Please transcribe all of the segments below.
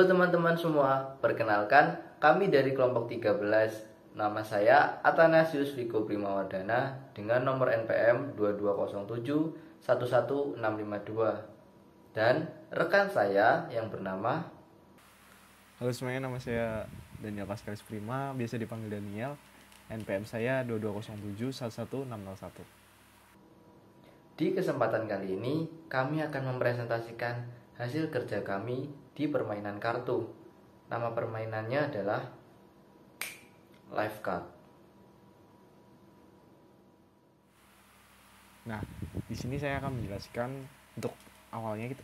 Halo teman-teman semua, perkenalkan kami dari kelompok 13. Nama saya Athanasius Viko Primawardana dengan nomor NPM 220711652. Dan rekan saya yang bernama Halo semuanya, nama saya Daniel Pascalis Prima, biasa dipanggil Daniel. NPM saya 220711601. Di kesempatan kali ini, kami akan mempresentasikan hasil kerja kami di permainan kartu. Nama permainannya adalah Life Card. Nah, di sini saya akan menjelaskan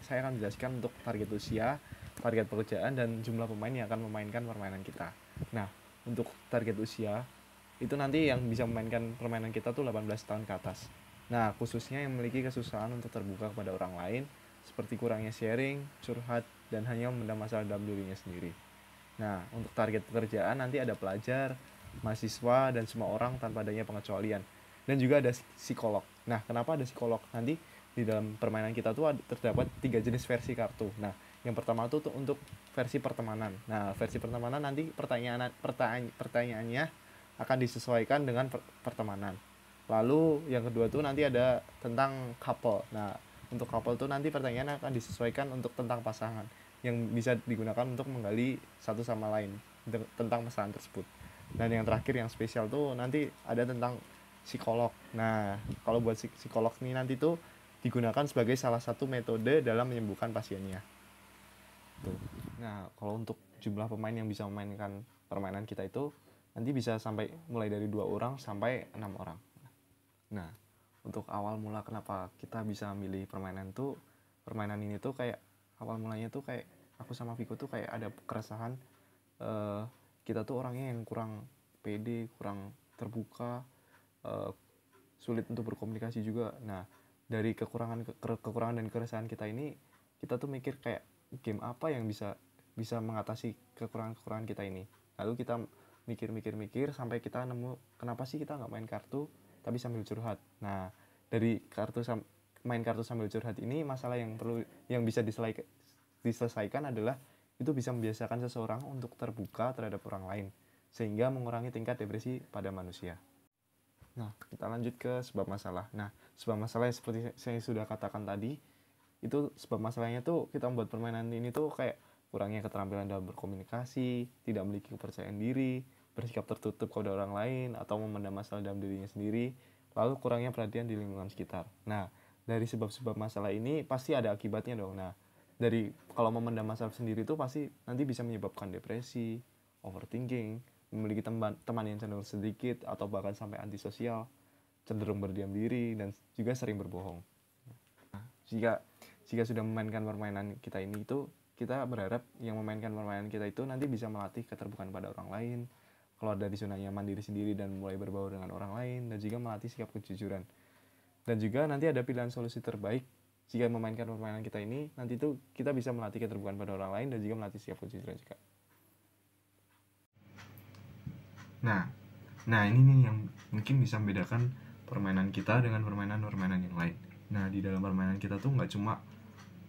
saya akan menjelaskan untuk target usia, target pekerjaan, dan jumlah pemain yang akan memainkan permainan kita. Nah, untuk target usia, itu nanti yang bisa memainkan permainan kita tuh 18 tahun ke atas. Nah, khususnya yang memiliki kesusahan untuk terbuka kepada orang lain, seperti kurangnya sharing, curhat, dan hanya memendam masalah dalam dirinya sendiri. Nah, untuk target pekerjaan nanti ada pelajar, mahasiswa, dan semua orang tanpa adanya pengecualian. Dan juga ada psikolog. Nah, kenapa ada psikolog? Nanti di dalam permainan kita tuh terdapat 3 jenis versi kartu. Nah, yang pertama tuh untuk versi pertemanan. Nah, versi pertemanan nanti pertanyaannya akan disesuaikan dengan pertemanan. Lalu yang kedua tuh nanti ada tentang couple. Nah, untuk couple tuh nanti pertanyaan akan disesuaikan untuk tentang pasangan yang bisa digunakan untuk menggali satu sama lain tentang pasangan tersebut. Dan yang terakhir yang spesial tuh nanti ada tentang psikolog. Nah, kalau buat psikolog nih nanti tuh digunakan sebagai salah satu metode dalam menyembuhkan pasiennya. Tuh. Nah, kalau untuk jumlah pemain yang bisa memainkan permainan kita itu nanti bisa sampai mulai dari 2 orang sampai 6 orang. Nah, untuk awal mula kenapa kita bisa milih permainan ini tuh kayak awal mulanya tuh kayak aku sama Viko tuh kayak ada keresahan kita tuh orangnya yang kurang pede, kurang terbuka, sulit untuk berkomunikasi juga. Nah, dari kekurangan dan keresahan kita ini, kita tuh mikir kayak game apa yang bisa mengatasi kekurangan kita ini. Lalu kita mikir sampai kita nemu kenapa sih kita nggak main kartu tapi sambil curhat. Nah, dari main kartu sambil curhat ini, masalah yang bisa diselesaikan adalah itu bisa membiasakan seseorang untuk terbuka terhadap orang lain sehingga mengurangi tingkat depresi pada manusia. Nah, kita lanjut ke sebab masalah. Nah, sebab masalah seperti saya sudah katakan tadi, itu sebab masalahnya tuh kita membuat permainan ini tuh kayak kurangnya keterampilan dalam berkomunikasi, tidak memiliki kepercayaan diri, bersikap tertutup kepada orang lain, atau memendam masalah dalam dirinya sendiri, lalu kurangnya perhatian di lingkungan sekitar. Nah, dari sebab-sebab masalah ini pasti ada akibatnya dong. Nah, kalau memendam masalah sendiri itu pasti nanti bisa menyebabkan depresi, overthinking, memiliki teman yang cenderung sedikit atau bahkan sampai antisosial, cenderung berdiam diri, dan juga sering berbohong. Nah, jika sudah memainkan permainan kita ini itu, kita berharap yang memainkan permainan kita itu nanti bisa melatih keterbukaan pada orang lain, keluar dari zona nyaman diri sendiri dan mulai berbaur dengan orang lain, dan juga melatih sikap kejujuran. Dan juga nanti ada pilihan solusi terbaik jika memainkan permainan kita ini, nanti itu kita bisa melatih keterbukaan pada orang lain dan juga melatih sikap kejujuran juga. Nah ini nih yang mungkin bisa membedakan permainan kita dengan permainan yang lain. Nah, di dalam permainan kita tuh nggak cuma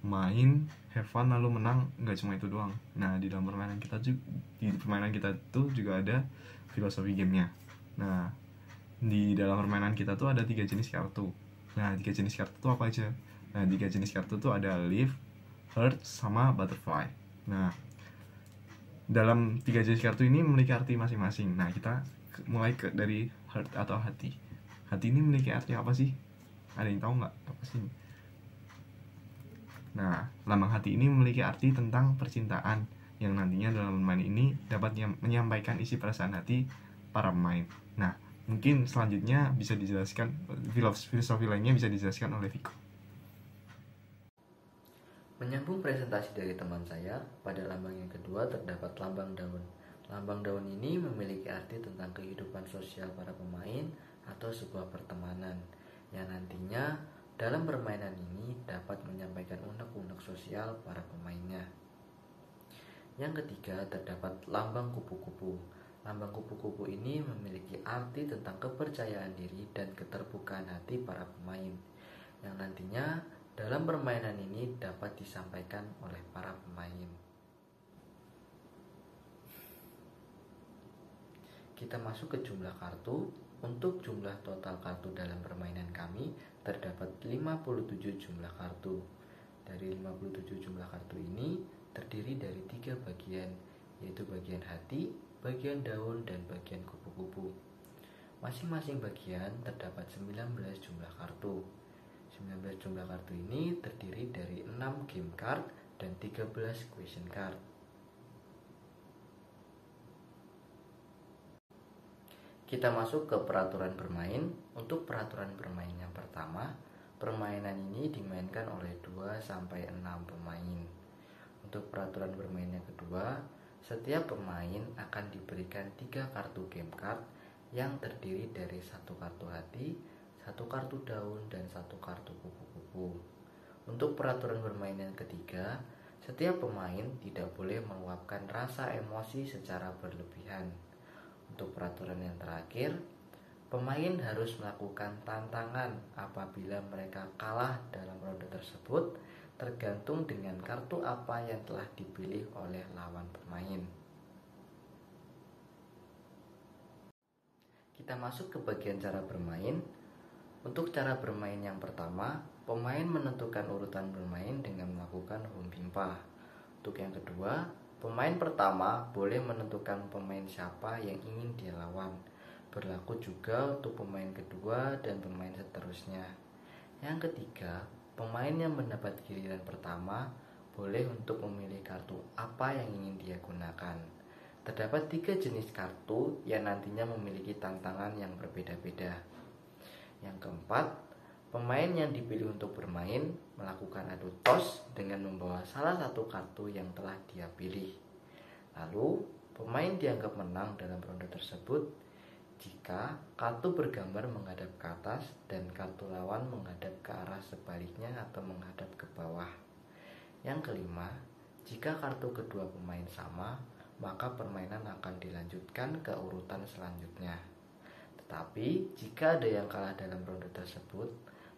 main, have fun, lalu menang, nggak cuma itu doang. Nah, di permainan kita tuh juga ada filosofi gamenya. Nah, di dalam permainan kita tuh ada 3 jenis kartu. Nah, 3 jenis kartu tuh apa aja? Nah, 3 jenis kartu tuh ada live, hurt, sama butterfly. Nah, dalam 3 jenis kartu ini memiliki arti masing-masing. Nah, kita mulai dari hurt atau hati. Hati ini memiliki arti apa sih? Ada yang tahu nggak apa sih? Nah, lambang hati ini memiliki arti tentang percintaan yang nantinya dalam permainan ini dapat menyampaikan isi perasaan hati para pemain. Nah, mungkin selanjutnya bisa dijelaskan, filosofi lainnya bisa dijelaskan oleh Viko. Menyambung presentasi dari teman saya, pada lambang yang kedua terdapat lambang daun. Lambang daun ini memiliki arti tentang kehidupan sosial para pemain atau sebuah pertemanan yang nantinya dalam permainan ini dapat menyampaikan unek-unek sosial para pemainnya. Yang ketiga terdapat lambang kupu-kupu. Lambang kupu-kupu ini memiliki arti tentang kepercayaan diri dan keterbukaan hati para pemain yang nantinya dalam permainan ini dapat disampaikan oleh para pemain. Kita masuk ke jumlah kartu. Untuk jumlah total kartu dalam permainan kami terdapat 57 jumlah kartu. Dari 57 jumlah kartu ini terdiri dari 3 bagian, yaitu bagian hati, bagian daun, dan bagian kupu-kupu. Masing-masing bagian terdapat 19 jumlah kartu. 19 jumlah kartu ini terdiri dari 6 game card dan 13 question card. Kita masuk ke peraturan bermain. Untuk peraturan bermain yang pertama, permainan ini dimainkan oleh 2-6 pemain. Untuk peraturan bermain yang kedua, setiap pemain akan diberikan 3 kartu game card yang terdiri dari 1 kartu hati, 1 kartu daun, dan 1 kartu kupu-kupu. Untuk peraturan bermain yang ketiga, setiap pemain tidak boleh meluapkan rasa emosi secara berlebihan. Untuk peraturan yang terakhir, pemain harus melakukan tantangan apabila mereka kalah dalam ronde tersebut, tergantung dengan kartu apa yang telah dipilih oleh lawan pemain. Kita masuk ke bagian cara bermain. Untuk cara bermain yang pertama, pemain menentukan urutan bermain dengan melakukan home pimpa. Untuk yang kedua, pemain pertama boleh menentukan pemain siapa yang ingin dia lawan. Berlaku juga untuk pemain kedua dan pemain seterusnya. Yang ketiga, pemain yang mendapat giliran pertama boleh untuk memilih kartu apa yang ingin dia gunakan. Terdapat 3 jenis kartu yang nantinya memiliki tantangan yang berbeda-beda. Yang keempat, pemain yang dipilih untuk bermain melakukan adu tos dengan membawa salah satu kartu yang telah dia pilih. Lalu, pemain dianggap menang dalam ronde tersebut jika kartu bergambar menghadap ke atas dan kartu lawan menghadap ke arah sebaliknya atau menghadap ke bawah. Yang kelima, jika kartu kedua pemain sama, maka permainan akan dilanjutkan ke urutan selanjutnya. Tetapi, jika ada yang kalah dalam ronde tersebut,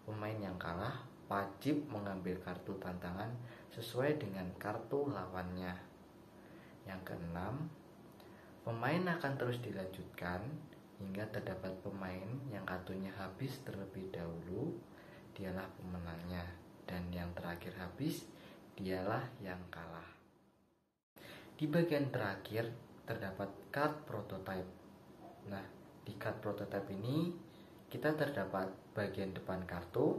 pemain yang kalah wajib mengambil kartu tantangan sesuai dengan kartu lawannya. Yang keenam, pemain akan terus dilanjutkan hingga terdapat pemain yang kartunya habis terlebih dahulu, dialah pemenangnya, dan yang terakhir habis, dialah yang kalah. Di bagian terakhir terdapat card prototype. Nah, di card prototype ini kita terdapat bagian depan kartu,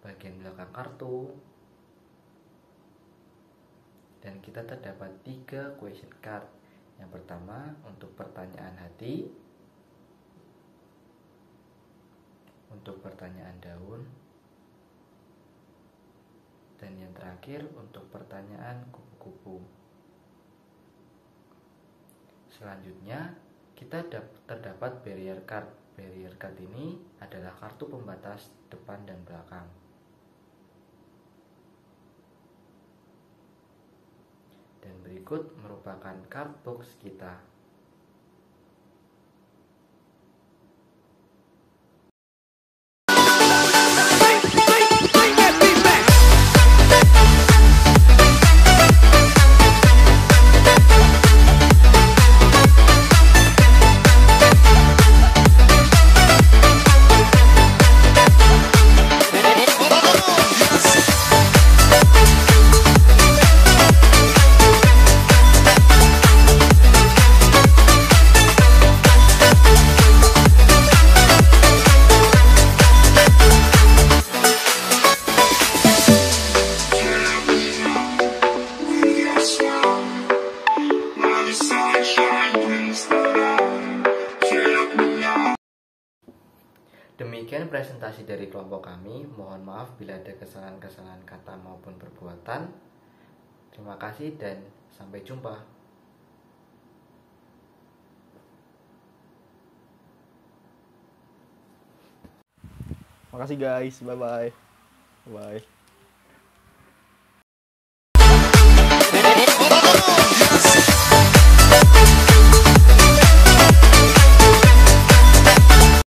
bagian belakang kartu, dan kita terdapat 3 question card. Yang pertama untuk pertanyaan hati, untuk pertanyaan daun, dan yang terakhir untuk pertanyaan kupu-kupu. Selanjutnya kita terdapat barrier card. Barrier card ini adalah kartu pembatas depan dan belakang. Dan berikut merupakan card box kita. Demikian presentasi dari kelompok kami. Mohon maaf bila ada kesalahan-kesalahan kata maupun perbuatan. Terima kasih dan sampai jumpa. Makasih guys, bye bye. Bye.